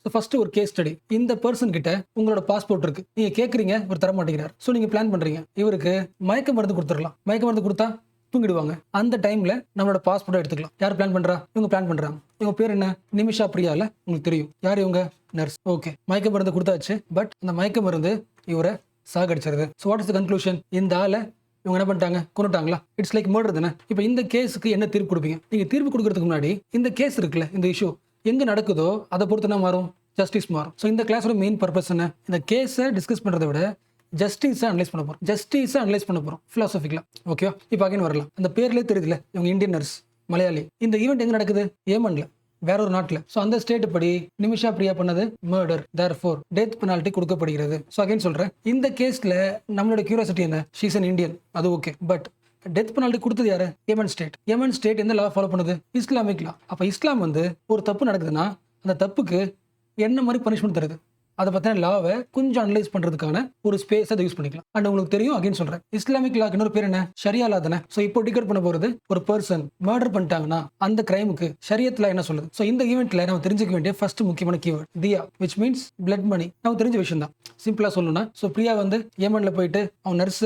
So first ஒரு case study. இந்த person கிட்ட உங்களோட பாஸ்போர்ட் இருக்கு. நீங்க கேட்குறீங்க, இவர் தர மாட்டேங்கிறார். ஸோ நீங்க பிளான் பண்றீங்க, இவருக்கு மயக்க மருந்து கொடுத்துடலாம். மயக்க மருந்து கொடுத்தா தூங்கிடுவாங்க. அந்த டைம்ல நம்மளோட பாஸ்போர்ட்டை எடுத்துக்கலாம். யார் பிளான் பண்றா? இவங்க பிளான் பண்றாங்க. இவங்க பேர் என்ன? நிமிஷா பிரியால உங்களுக்கு தெரியும். யார் இவங்க? நர்ஸ். ஓகே, மயக்க மருந்து கொடுத்தாச்சு. பட் அந்த மயக்க மருந்து இவரை சாகடிச்சிருது. So what is the conclusion? இந்த ஆளை இவங்க என்ன பண்ணிட்டாங்க? கொண்டுட்டாங்களா? இட்ஸ் லைக் மர்டர் தானே. இப்போ இந்த கேஸுக்கு என்ன தீர்ப்பு கொடுப்பீங்க? நீங்க தீர்ப்பு கொடுக்கறதுக்கு முன்னாடி இந்த கேஸ் இருக்குல்ல, இந்த இஷ்யூ எங்க நடக்குதோ அதை பொறுத்து என்ன மாறும்? ஜஸ்டிஸ் மாறும். ஸோ இந்த கிளாஸோட மெயின் பர்பஸ் என்ன? இந்த கேஸை டிஸ்கஸ் பண்றதை விட ஜஸ்டிஸை அனலைஸ் பண்ண போறோம். ஜஸ்டிஸை அனலைஸ் பண்ண போறோம் ஃபிலாசபிக்கலா. ஓகேவா? இப்போ அகைன் வரலாம். அந்த பேர்லேயே தெரியுதுல, இவங்க இந்தியன் நர்ஸ், மலையாளி. இந்த ஈவெண்ட் எங்க நடக்குது? ஏமன்ல, வேற ஒரு நாட்டில். ஸோ அந்த ஸ்டேட் படி நிமிஷா பிரியா பண்ணது மர்டர், தேர்ஃபோர் டெத் பெனால்ட்டி கொடுக்கப்படுகிறது. ஸோ அகைன் சொல்றேன், இந்த கேஸ்ல நம்மளோட கியூரியாசிட்டி என்ன? ஷீஸ் அன் இந்தியன், அது ஓகே. பட் டெத் பெனால்ட்டி கொடுத்தது யாரு? யமன் ஸ்டேட். யமன் ஸ்டேட் எந்த லா ஃபாலோ பண்ணுது? இஸ்லாமிக் லா. அப்ப இஸ்லாம் வந்து ஒரு தப்பு நடக்குதுன்னா அந்த தப்புக்கு என்ன மாதிரி பனிஷ்மெண்ட் தருது? அதை பத்தின லாவை கொஞ்சம் அனலைஸ் பண்றதுக்கான ஒரு ஸ்பேஸ் அதை யூஸ் பண்ணிக்கலாம். அண்ட் உங்களுக்கு தெரியும், அகைன் சொல்றேன், இஸ்லாமிக் லாக்கு இன்னொரு பேர் என்ன? ஷரியா லா தானே. ஸோ இப்போ டிகேட் பண்ண போறது, ஒரு பர்சன் மர்டர் பண்ணிட்டாங்கன்னா அந்த கிரைமுக்கு ஷரியத்ல என்ன சொல்லுது? ஸோ இந்த ஈவெண்ட்ல நம்ம தெரிஞ்சுக்க வேண்டிய ஃபர்ஸ்ட் முக்கியமான கீவேர்ட் தியா, விச் மீன்ஸ் பிளட் மணி. நமக்கு தெரிஞ்ச விஷயம் தான். சிம்பிளா சொல்லணும்னா, ஸோ பிரியா வந்து ஏமன்ல போயிட்டு அவங்க நர்ஸ்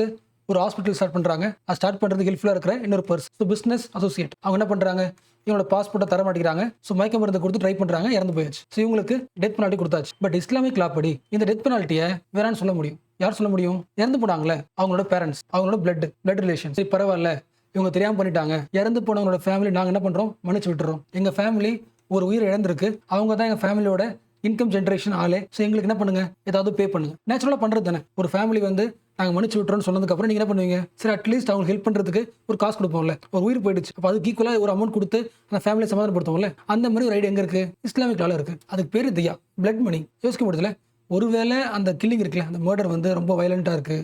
ஒரு ஹாஸ்பிட்டல் ஸ்டார்ட் பண்றாங்க. அது ஸ்டார்ட் பண்றதுக்கு ஹெல்ப்ஃபுல்லா இருக்கிற இன்னொரு பர்சன், ஸோ பிசினஸ் அசோசியேட், அவங்க என்ன பண்றாங்க? இவங்களோட பாஸ்போர்ட்டை தர மாட்டேங்கிறாங்க. ஸோ மயக்க மருந்து கொடுத்து ட்ரை பண்றாங்க, இறந்து போயாச்சு. ஸோ இவங்களுக்கு டெத் பெனால்ட்டி கொடுத்தாச்சு. பட் இஸ்லாமிக் லா படி இந்த டெத் பெனால்ட்டியை வேறான்னு சொல்ல முடியும். யார் சொல்ல முடியும்? இறந்து போனாங்களே அவங்களோட பேரண்ட்ஸ், அவங்களோட பிளட் ரிலேஷன். சரி பரவாயில்ல, இவங்க தெரியாம பண்ணிட்டாங்க, இறந்து போனவங்களோட ஃபேமிலி நாங்க என்ன பண்றோம்? மன்னிச்சு விட்டுறோம். எங்க ஃபேமிலி ஒரு உயிர் இழந்திருக்கு, அவங்க தான் எங்க ஃபேமிலியோட இன்கம் ஜென்ரேஷன் ஆளே. ஸோ எங்களுக்கு என்ன பண்ணுங்க? ஏதாவது பே பண்ணுங்க. நேச்சுரலா பண்றது தானே. ஒரு ஃபேமிலி வந்து நாங்கள் மன்னிச்சு விட்டுறோம்னு சொன்னதுக்கு அப்புறம் நீங்க என்ன பண்ணுவீங்க? சரி அட்லீஸ்ட் அவங்க ஹெல்ப் பண்றதுக்கு ஒரு காசு கொடுப்போம்ல. ஒரு உயிர் போயிடுச்சு, அப்போ அதுக்கு ஈக்குவலாக ஒரு அமௌண்ட் கொடுத்து அந்த ஃபேமிலியை சமாதானப்படுத்துவோம்ல. அந்த மாதிரி ஒரு ஐடியா எங்க இருக்கு? இஸ்லாமிக் லால இருக்கு. அதுக்கு பேரு தியா, பிளட் மணி. யோசிக்க முடியல. ஒருவேளை அந்த கில்லிங் இருக்குல்ல, அந்த மர்டர் வந்து ரொம்ப வயலண்டா இருக்கு,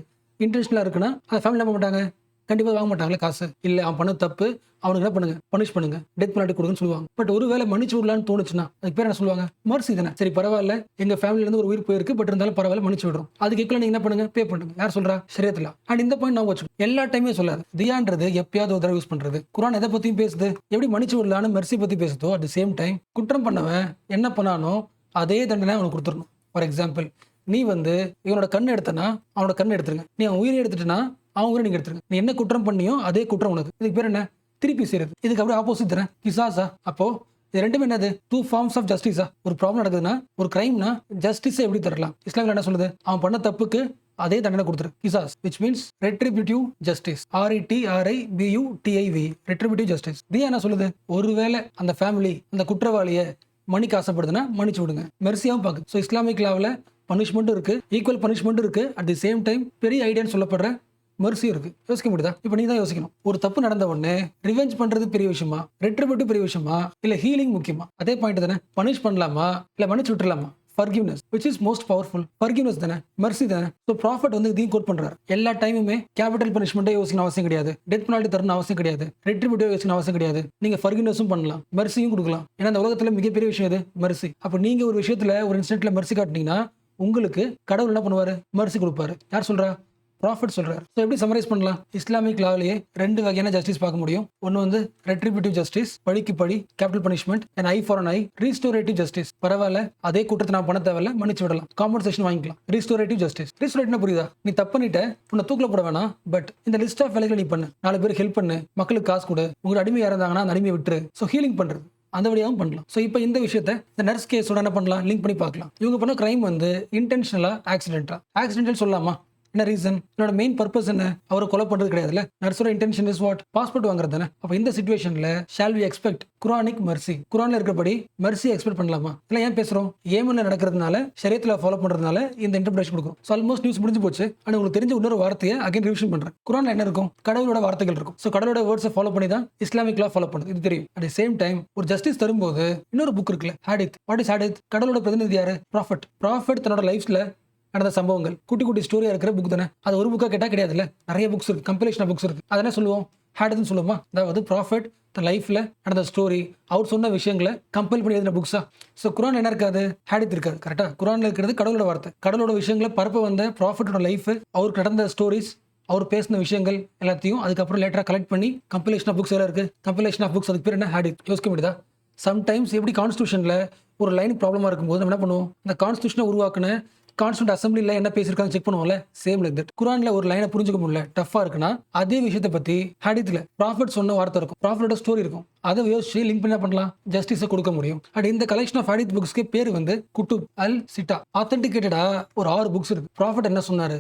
இன்டென்ஷனலா இருக்குன்னா அந்த ஃபேமிலி என்ன பண்ண மாட்டாங்க? கண்டிப்பாக வாங்க மாட்டாங்களே காசு. இல்லை அவன் பண்ண தப்பு, அவனுக்கு என்ன பண்ணுங்க? பனிஷ் பண்ணுங்க, டெத் பெனால்ட்டி கொடுங்கன்னு சொல்லுவாங்க. பட் ஒருவேளை மன்னிச்சு விடலான்னு தோணுச்சுன்னா அதுக்கு பேர் என்ன சொல்லுவாங்க? மர்சி தானே. சரி பரவாயில்ல, எங்க ஃபேமிலில இருந்து ஒரு உயிர் போயிருக்கு, பட் இருந்தாலும் பரவாயில்ல, மன்னிச்சு விடுறோம். அதுக்கு ஈக்குவலா நீங்க என்ன பண்ணுங்க? பே பண்ணுங்க. யார் சொல்றா? ஷரியத்துல. அண்ட் இந்த பாயிண்ட் நான் வச்சு எல்லா டைமே சொல்லாது. தியான்றது எப்பயாவது ஒரு தடவை யூஸ் பண்றது. குரான் எதை பத்தியும் பேசுது? எப்படி மன்னிச்சு விடலான்னு மெர்சி பத்தி பேசுதோ, அட் தி சேம் டைம் குற்றம் பண்ணவன் என்ன பண்ணானோ அதே தண்டனை அவனுக்கு கொடுத்துடணும். ஃபார் எக்ஸாம்பிள், நீ வந்து இவனோட கண்ணு எடுத்தனா அவனோட கண்ணு எடுத்துருங்க. நீ அவன் உயிரை எடுத்துட்டனா அவங்க நீங்க எடுத்துருங்க. நீ என்ன குற்றம் பண்ணியோ அதே குற்றம் உனக்கு. இதுக்கு பேர் என்ன? திருப்பி செய்யறது. இதுக்கு அப்படியே ஆப்போசிட் தானே, கிசாஸா. அப்போ இது ரெண்டுமே என்னது? டூ ஃபார்ம்ஸ் ஆஃப் ஜஸ்டிஸா. ஒரு ப்ராப்ளம் நடக்குதுன்னா, ஒரு கிரைம்னா ஜஸ்டிஸை எப்படி தரலாம்? இஸ்லாமில் என்ன சொல்லுது? அவன் பண்ண தப்புக்கு அதே தண்டனை கொடுத்துரு. கிசாஸ், which means retributive justice. RETRIBUTIV, retributive justice. இது என்ன சொல்லுது? ஒருவேளை அந்த ஃபேமிலி அந்த குற்றவாளியை மன்னிக்க ஆசைப்படுதுன்னா மன்னிச்சு விடுங்க. மெர்சியாவும் பாக்கு. ஸோ இஸ்லாமிக் லாவில் பனிஷ்மெண்ட்டும் இருக்கு, ஈக்குவல் பனிஷ்மெண்ட் இருக்கு. அட் தி சேம் டைம் பெரிய ஐடியான்னு சொல்லப்படுற மெர்சியும் இருக்கு. யோசிக்க முடியுதா? இப்போ நீ தான் யோசிக்கணும். ஒரு தப்பு நடந்த உடனே ரிவெஞ்ச் பண்றது பெரிய விஷயமா, ரெட்ரிபியூட்டிவ் பெரிய விஷயமா, இல்ல ஹீலிங் முக்கியமா? அதே பாயிண்ட் தானே. பனிஷ் பண்ணலாமா இல்ல மன்னிச்சு விட்டுலாமா? Forgiveness, which is most powerful. Forgiveness தானே, mercy தானே. ஸோ ப்ராஃபிட் வந்து இதையும் கோட் பண்றாரு. எல்லா டைமுமே கேபிட்டல் பனிஷ்மெண்ட்டே யோசிக்கணும் அவசியம் கிடையாது, டெத் பெனால்ட்டி தரணும் அவசியம் கிடையாது, ரெட்ரிபியூட்டிவ் யோசிக்கணும் அவசியம் கிடையாது. நீங்க ஃபர்கிவ்னஸும் பண்ணலாம், மெர்சியும் கொடுக்கலாம். ஏன்னா இந்த உலகத்துல மிகப்பெரிய விஷயம் எது? மெர்சி. அப்போ நீங்க ஒரு விஷயத்துல ஒரு இன்சிடென்ட்ல மெர்சி காட்டினீங்கன்னா உங்களுக்கு கடவுள் என்ன பண்ணுவாரு? மெர்சி கொடுப்பாரு. யார் சொல்றா? ப்ராஃபிட் சொல்றாரு. ஸோ எப்படி சமரைஸ் பண்ணலாம்? இஸ்லாமிக் லாவிலேயே ரெண்டு வகையான ஜஸ்டிஸ் பார்க்க முடியும். ஒன்று வந்து ரெட்ரிபியூட்டிவ் ஜஸ்டிஸ், பழிக்கு பழி, capital punishment, and I for an I. Restorative justice, பரவாயில்ல அதே குற்றத்தை நான் பண்ண தேவையில்ல, மன்னிச்சு விடலாம், காம்பன்சேஷன் வாங்கிக்கலாம். Restorative justice. ரீஸ்டோரேட்னா புரியுதா? நீ தப்பு பண்ணிட்ட, உன்னை தூக்கில போட வேணாம், பட் இந்த லிஸ்ட் ஆஃப் வேலைகளை நீ பண்ணு, 4 பேருக்கு ஹெல்ப் பண்ணு, மக்களுக்கு காசு கொடு, உங்களோட அடிமையா இருந்தாங்கன்னா அந்த அடிமையை விட்டுரு. ஸோ ஹீலிங் பண்றது அந்த வழியாகவும் பண்ணலாம். ஸோ இப்போ இந்த விஷயத்தை இந்த நர்ஸ் கேஸோட என்ன பண்ணலாம்? லிங்க் பண்ணி பார்க்கலாம். இவங்க பண்ண கிரைம் வந்து இன்டென்ஷனலா ஆக்சிடென்டா? ஆக்சிடென்டல் சொல்லலாமா? என்ன ரீசன்? என்னோட மெயின் பர்பஸ் என்ன? அவரை கொலை பண்றது கிடையாதுல்ல. நர்ஸோட இன்டென்ஷன் இஸ் வாட்? பாஸ்போர்ட் வாங்குறது தானே. அப்ப இந்த சிச்சுவேஷன்ல shall we expect Quranic mercy? குரான்ல இருக்கிறபடி மெர்சி எக்ஸ்பெக்ட் பண்ணலாமா? இல்ல ஏன் பேசுறோம்? ஏமன்ல நடக்கிறதுனால, ஷரியத்துல ஃபாலோ பண்றதுனால இந்த இன்டர்பிரேஷன் கொடுக்கும். ஸோ ஆல்மோஸ்ட் நியூஸ் முடிஞ்சு போச்சு. ஆனா உங்களுக்கு தெரிஞ்ச இன்னொரு வார்த்தையை அகைன் ரிவிஷன் பண்றேன். குரான்ல என்ன இருக்கும்? கடவுளோட வார்த்தைகள் இருக்கும். ஸோ கடவுளோட வேர்ட்ஸை ஃபாலோ பண்ணி தான் இஸ்லாமிக் லா ஃபாலோ பண்ணுது, இது தெரியும். அட் தி சேம் டைம் ஒரு ஜஸ்டிஸ் தரும்போது இன்னொரு புக் இருக்குல்ல, ஹாடித். What is ஹாடித்? கடவுளோட பிரதிநிதி யாரு? ப்ராஃபட். ப்ராஃபட் தன்னோட லைஃப்ல நடந்த சம்பவங்கள் குட்டி குட்டி ஸ்டோரியா இருக்கிற புக் தானே. அது ஒரு புக்கா கேட்டா கிடையாதுல்ல, நிறைய புக்ஸ் இருக்கு, கம்பைலேஷன் ஆஃப் புக்ஸ் இருக்கு. அதெல்லாம் சொல்லுவோம் ஹேட்னு சொல்லுவோமா? அதாவது ப்ராஃபிட் தன் லைஃப்ல நடந்த ஸ்டோரி, அவர் சொன்ன விஷயங்களை கம்பைல் பண்ணி எழுதின புக்ஸா? ஸோ குரான் என்ன இருக்காது? ஹேடித் இருக்காது. கரெக்டா? குரான்ல இருக்கிறது கடவுளோட வார்த்தை, கடவுளோட விஷயங்களை பரப்ப வந்த ப்ராஃபிட்டோட லைஃப், அவருக்கு நடந்த ஸ்டோரிஸ், அவர் பேசின விஷயங்கள் எல்லாத்தையும் அதுக்கப்புறம் லேட்டரா கலெக்ட் பண்ணி கம்பைலேஷன் ஆஃப் புக்ஸ் எல்லாம் இருக்கு. கம்பைலேஷன் ஆஃப் புக்ஸ், அதுக்கு பேர் என்ன? ஹேடித். யோசிக்க முடியுதா? சம்டைம்ஸ் எப்படி கான்ஸ்டியூஷன்ல ஒரு லைன் ப்ராப்ளமாக இருக்கும்போது நம்ம என்ன பண்ணுவோம், இந்த கான்ஸ்டியூஷனை உருவாக்குன கான்ஸ்டியூண்ட் அசம்பிளியில் என்ன பேசியிருக்காங்க செக் பண்ணுவோம்ல, சேம் லைக் தட். குரான்ல ஒரு லைனை புரிஞ்சுக்க முடியல, டஃபா இருக்குன்னா அதே விஷயத்தை பத்தி ஹதீஸ்ல ப்ராஃபட் சொன்ன வார்த்தை இருக்கும், ப்ராஃபட்டோட ஸ்டோரி இருக்கும், அதை யோசிச்சு லிங்க் பண்ணி என்ன பண்ணலாம், ஜஸ்டிஸை கொடுக்க முடியும். அண்ட் இந்த கலெக்ஷன் ஆஃப் ஹதீஸ் புக்ஸ்க்கு பேர் வந்து குட்டுப் அல் சிட்டா. ஆத்தென்டிகேட்டடா ஒரு 6 புக்ஸ் இருக்கு. ப்ராஃபட் என்ன சொன்னாரு,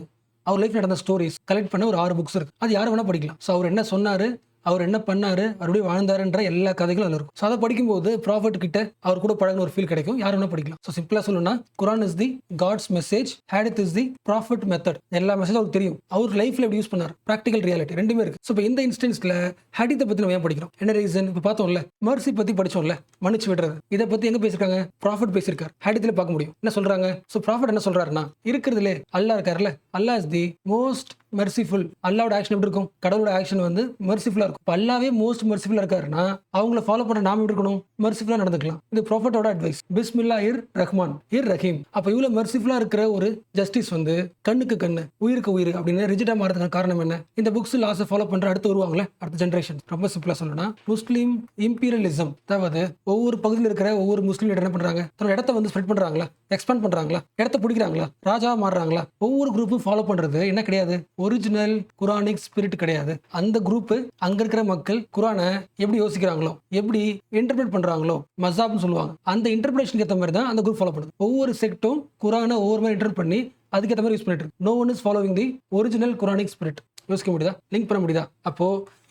அவர் லைஃப் நடந்த ஸ்டோரிஸ் கலெக்ட் பண்ண ஒரு 6 புக்ஸ் இருக்கு. அது யாரும் வேணா படிக்கலாம். ஸோ அவர் என்ன சொன்னாரு, அவர் என்ன பண்ணாரு, அவருடைய வாழ்ந்தாருன்ற எல்லா கதைகளும் அதில் இருக்கும். ஸோ அதை படிக்கும்போது ப்ராஃபட் கிட்ட அவர் கூட பழகின ஒரு ஃபீல் கிடைக்கும். யாரும் வேணா படிக்கலாம். ஸோ சிம்பிளா சொல்லணும்னா குரான் இஸ் தி காட்ஸ் மெசேஜ், ஹதீஸ் இஸ் தி ப்ராஃபட் மெத்தட். எல்லா மெசேஜ் அவருக்கு தெரியும், அவர் லைஃப்ல எப்படி யூஸ் பண்ணார், ப்ராக்டிகல் ரியாலிட்டி ரெண்டுமே இருக்கு. ஸோ இப்போ இந்த இன்ஸ்டன்ஸ்ல ஹதீஸை பத்தி நம்ம ஏன் படிக்கிறோம், என்ன ரீசன்? இப்போ பார்த்தோம்ல, மர்சி பத்தி படிச்சோம்ல, மன்னிச்சு விடுறது. இதை பத்தி எங்க பேசிருக்காங்க, ப்ராஃபட் பேசியிருக்காரு. ஹதீஸ்ல பார்க்க முடியும். என்ன சொல்றாங்க? ஸோ ப்ராஃபட் என்ன சொல்றாருன்னா, இருக்கிறதுலே அல்லாஹ் இருக்காருல்ல, அல்லாஹ் இஸ் தி மோஸ்ட் மெர்சிஃபுல். அல்லாவோட ஆக்ஷன் எப்படி இருக்கும், கடவுளோட ஆக்ஷன் வந்து மெர்சிஃபுல்லா இருக்கும். இப்போ அல்லாவே மோஸ்ட் மெர்சிஃபுல்லா இருக்காருன்னா அவங்கள ஃபாலோ பண்ண நாம எப்படி இருக்கணும், மெர்சிஃபுல்லா நடந்துக்கலாம். இது ப்ராஃபட்டோட அட்வைஸ். பிஸ்மில்லா இர் ரஹ்மான் இர் ரஹீம். அப்ப இவ்வளவு மெர்சிஃபுல்லா இருக்கிற ஒரு ஜஸ்டிஸ் வந்து கண்ணுக்கு கண்ணு உயிருக்கு உயிர் அப்படின்னு ரிஜிட்டா மாறதுக்கான காரணம் என்ன? இந்த புக்ஸ் லாஸை ஃபாலோ பண்ற அடுத்து வருவாங்களே அடுத்த ஜென்ரேஷன். ரொம்ப சிம்பிளா சொல்லணும்னா முஸ்லீம் இம்பீரியலிசம். அதாவது ஒவ்வொரு பகுதியில் இருக்கிற ஒவ்வொரு முஸ்லீம் என்ன பண்றாங்க, தன்னோட இடத்த வந்து ஸ்ப்ரெட் பண்றாங்களா, எக்ஸ்பேண்ட் பண்றாங்களா, இடத்த பிடிக்கிறாங்களா, ராஜா மாறுறாங்களா. ஒவ்வொரு குரூப்பும் ஃபாலோ பண்றது என்ன கிடையாது, ஒரிஜினல் குரானிக் ஸ்பிரிட் கிடையாது. அந்த குரூப் அங்க இருக்கிற மக்கள் குரானை எப்படி யோசிக்கிறாங்களோ, எப்படி இன்டர்பிரேட் பண்றாங்களோ, மஸாப்னு சொல்லுவாங்க, அந்த இன்டர்பிரேஷனுக்கு ஏற்ற மாதிரி தான் அந்த குரூப் ஃபாலோ பண்ணுது. ஒவ்வொரு செக்டும் குரானை ஒவ்வொரு மாதிரி இன்டர்பிரேட் பண்ணி அதுக்கேற்ற மாதிரி யூஸ் பண்ணிட்டு இருக்கு. No one is following the original Quranic spirit. யோசிக்க முடியுதா, லிங்க் பண்ண முடியுதா? அப்போ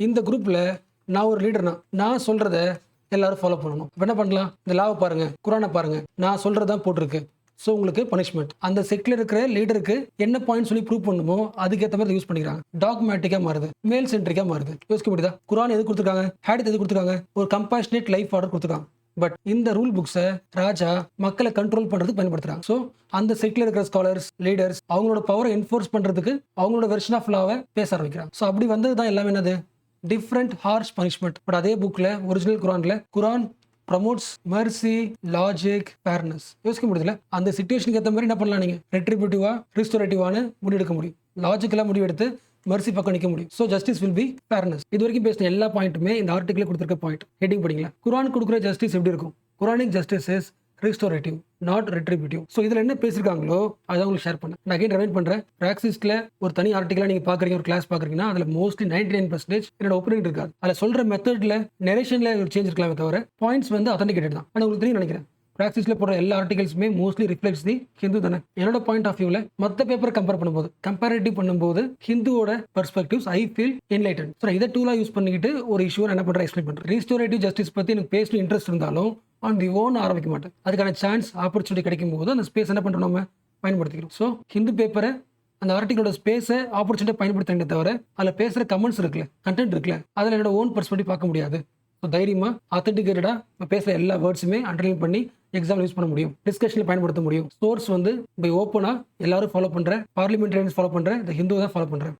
இந்த குரூப்ல நான் ஒரு லீடர்னா நான் சொல்றத எல்லாரும் ஃபாலோ பண்ணணும். என்ன பண்ணலாம், இந்த லாவை பாருங்க, குரானை பாருங்க, நான் சொல்றதான் போட்டிருக்கு. ஸோ உங்களுக்கு பனிஷ்மெண்ட். அந்த செக்ல இருக்கிற லீடருக்கு என்ன பாயிண்ட் சொல்லி ப்ரூவ் பண்ணுமோ அதுக்கேற்ற மாதிரி யூஸ் பண்ணிக்கிறாங்க. டாக்மேட்டிக்கா மாறுது, மேல் சென்ட்ரிக்கா மாறுது. யோசிக்க முடியுதா? குரான் எது கொடுத்துருக்காங்க, ஹதீஸ் எது கொடுத்துருக்காங்க, ஒரு கம்பேஷனேட் லைஃப் ஆர்டர் கொடுத்துருக்காங்க. பட் இந்த ரூல் புக்ஸை ராஜா மக்களை கண்ட்ரோல் பண்றதுக்கு பயன்படுத்துறாங்க. ஸோ அந்த செக்ல இருக்கிற ஸ்காலர்ஸ், லீடர்ஸ் அவங்களோட பவரை என்ஃபோர்ஸ் பண்றதுக்கு அவங்களோட வெர்ஷன் ஆஃப் லாவை பேச ஆரம்பிக்கிறாங்க. ஸோ அப்படி வந்தது தான் எல்லாமே என்னது, டிஃப்ரெண்ட் ஹார்ஷ் பனிஷ்மெண்ட். பட் அதே புக்ல ஒரிஜினல் குரான்ல குரான் ப்ரமோட்ஸ் மெர்சி, லாஜிக், ஃபேர்னஸ். யோசிக்க முடியல, அந்த சிச்சுவேஷனுக்கு ஏற்ற மாதிரி என்ன பண்ணலாம், நீங்க ரெட்ரிபியூட்டிவா ரிஸ்டோரேட்டிவான முடிவெடுக்க முடியும், லாஜிக்கலா முடிவெடுத்து மெர்சி பக்கம் நிற்க முடியும். So justice will be fairness. இது வரைக்கும் பேசின எல்லா பாயிண்ட்டுமே இந்த ஆர்டிகிள் கொடுத்துருக்க பாயிண்ட். ஹெட்டிங் படிங்களா, குரான் கொடுக்குற ஜஸ்டிஸ் எப்படி இருக்கும், Quranic justice is restorative not retributive. So இதில் என்ன பேசியிருக்காங்களோ அதை உங்களுக்கு ஷேர் பண்ணேன். நான் அகைன் ரிமைண்ட் பண்ணுறேன், பிராக்சிஸ்ல ஒரு தனி ஆர்டிகலாக நீங்கள் பார்க்குறீங்க, ஒரு கிளாஸ் பார்க்குறீங்கன்னா அதில் மோஸ்ட்லி 99% என்னோட ஒப்பீனியன் இருக்காது. அதில் சொல்கிற மெத்தடில் நெரேஷனில் ஒரு சேஞ்ச் இருக்கலாமே தவிர பாயிண்ட்ஸ் வந்து அத்தன்டிகேட்டட் தான். ஆனால் உங்களுக்கு தெரியும் நினைக்கிறேன், பிராக்டிஸ்ல போடுற எல்லா ஆர்டிகல்ஸுமே மோஸ்ட்லி ரிஃப்ளெக்ட்ஸ் தி ஹிந்து தானே. என்னோட பாயிண்ட் ஆஃப் வியூல மற்ற பேப்பர் கம்பேரிட்டிவ் பண்ணும்போது ஹிந்துவோட perspectives I feel enlightened. So இதை டூலா யூஸ் பண்ணிக்கிட்டு ஒரு இஷ்யூ என்ன பண்றேன் எக்ஸ்பிளைன் பண்றேன். ரீஸ்டோரேட்டிவ் ஜஸ்டிஸ் பத்தி எனக்கு பேசணும் இன்ட்ரெஸ்ட் இருந்தாலும் ஆன் தி ஓன் ஆரம்பிக்க மாட்டேன். அதுக்கான சான்ஸ் ஆப்பர்ச்சுனிட்டி கிடைக்கும் போது அந்த ஸ்பேஸ் என்ன பண்றோம், நம்ம பயன்படுத்திக்கிறோம். ஸோ ஹிந்து பேப்பரை அந்த ஆர்டிகளோட ஸ்பேஸை ஆப்பர்ச்சுனிட்டி பயன்படுத்த தவிர அதில் பேசுகிற கமெண்ட்ஸ் இருக்குல்ல, கண்டென்ட் இருக்குல்ல, அதில் என்னோட ஓன் பெர்ஸ்பெக்டிவ் பார்க்க முடியாது. ஸோ தைரியமாக ஆத்தென்டிகேட்டடாக பேசுகிற எல்லா வேர்ட்ஸுமே அண்டர்லைன் பண்ணி எக்ஸாம் யூஸ் பண்ண முடியும், டிஸ்கஷனில் பயன்படுத்த முடியும். சோர்ஸ் வந்து இப்போ ஓப்பனாக எல்லாரும் ஃபாலோ பண்ணுற பார்லிமெண்டரியன்ஸ் ஃபாலோ பண்ணுற இந்த ஹிந்து தான் ஃபாலோ பண்ணுறேன்.